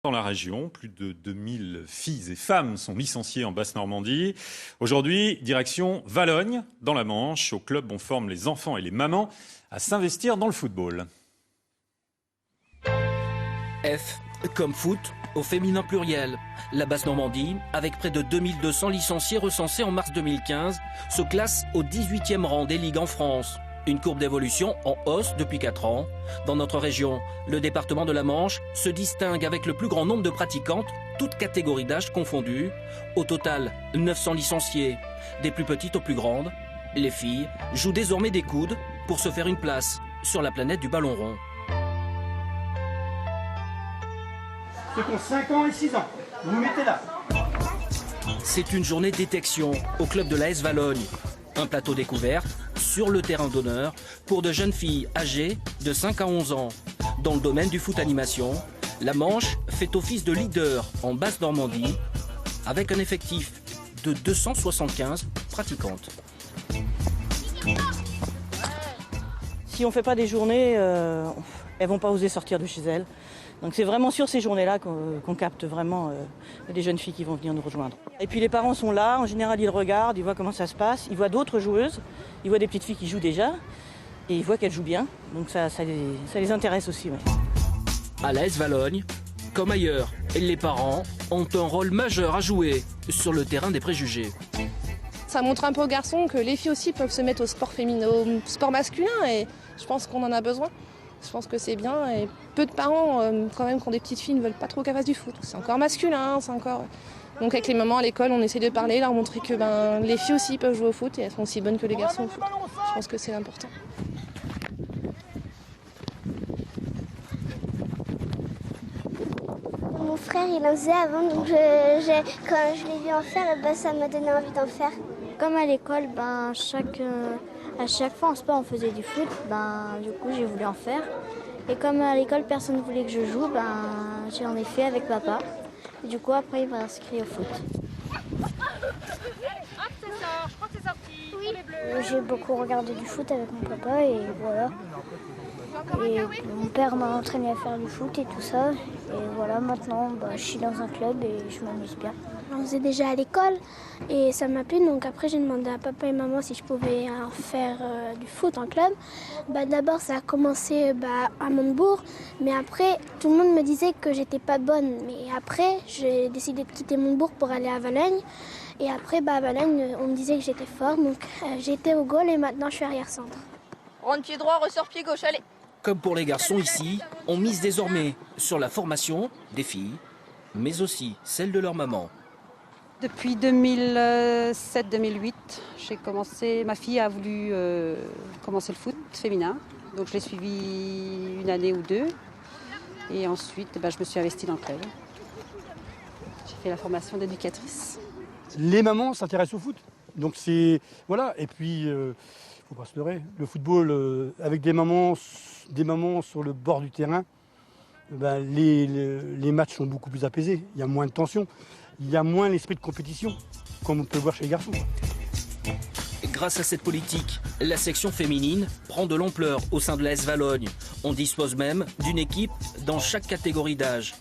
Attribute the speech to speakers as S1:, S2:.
S1: dans la région. Plus de 2000 filles et femmes sont licenciées en Basse-Normandie. Aujourd'hui, direction Valognes, dans la Manche. Au club, on forme les enfants et les mamans à s'investir dans le football.
S2: F comme foot au féminin pluriel. La Basse-Normandie, avec près de 2200 licenciés recensés en mars 2015, se classe au 18e rang des ligues en France. Une courbe d'évolution en hausse depuis 4 ans. Dans notre région, le département de la Manche se distingue avec le plus grand nombre de pratiquantes, toutes catégories d'âge confondues. Au total, 900 licenciés, des plus petites aux plus grandes. Les filles jouent désormais des coudes pour se faire une place sur la planète du ballon rond.
S3: Ceux qui ont 5 ans et 6 ans, vous vous mettez là.
S2: C'est une journée détection au club de l'AS Valognes. Un plateau découverte sur le terrain d'honneur pour de jeunes filles âgées de 5 à 11 ans. Dans le domaine du foot animation, la Manche fait office de leader en Basse-Normandie avec un effectif de 275 pratiquantes.
S4: Si on ne fait pas des journées, elles ne vont pas oser sortir de chez elles. Donc c'est vraiment sur ces journées-là qu'on capte vraiment les jeunes filles qui vont venir nous rejoindre. Et puis les parents sont là, en général ils regardent, ils voient comment ça se passe, ils voient d'autres joueuses, ils voient des petites filles qui jouent déjà et ils voient qu'elles jouent bien. Donc ça les intéresse aussi. Ouais.
S2: À l'AS Valognes, comme ailleurs, les parents ont un rôle majeur à jouer sur le terrain des préjugés.
S5: Ça montre un peu aux garçons que les filles aussi peuvent se mettre au sport féminin, au sport masculin et je pense qu'on en a besoin. Je pense que c'est bien et peu de parents quand même qui ont des petites filles ne veulent pas trop qu'elles fassent du foot. C'est encore masculin, c'est encore... Donc avec les mamans à l'école, on essaie de parler, leur montrer que les filles aussi peuvent jouer au foot et elles sont aussi bonnes que les garçons au foot. Je pense que c'est important.
S6: Mon frère il en faisait avant, donc quand je l'ai vu en faire, ça m'a donné envie d'en faire. Comme à l'école, à chaque fois en sport on faisait du foot, du coup j'ai voulu en faire. Et comme à l'école personne ne voulait que je joue, j'en ai fait avec papa. Et du coup après il m'a inscrit au foot. J'ai beaucoup regardé du foot avec mon papa et voilà. Et mon père m'a entraîné à faire du foot et tout ça. Et voilà, maintenant je suis dans un club et je m'amuse bien. On faisait déjà à l'école et ça m'a plu. Donc après j'ai demandé à papa et maman si je pouvais faire du foot en club. D'abord ça a commencé à Montebourg. Mais après tout le monde me disait que j'étais pas bonne. Mais après j'ai décidé de quitter Montebourg pour aller à Valognes. Et après à Valognes on me disait que j'étais forte. Donc j'étais au goal et maintenant je suis arrière-centre.
S7: Rentre pied droit, ressort pied gauche, allez.
S2: Comme pour les garçons ici, on mise désormais sur la formation des filles, mais aussi celle de leur maman.
S8: Depuis 2007-2008, ma fille a voulu commencer le foot féminin. Donc je l'ai suivi une année ou deux. Et ensuite, je me suis investie dans le club. J'ai fait la formation d'éducatrice.
S3: Les mamans s'intéressent au foot. Donc c'est... Voilà. Et puis, faut pas se leurrer. Le football, avec des mamans sur le bord du terrain, les matchs sont beaucoup plus apaisés. Il y a moins de tension. Il y a moins l'esprit de compétition, comme on peut le voir chez les garçons.
S2: Grâce à cette politique, la section féminine prend de l'ampleur au sein de l'AS Valognes. On dispose même d'une équipe dans chaque catégorie d'âge.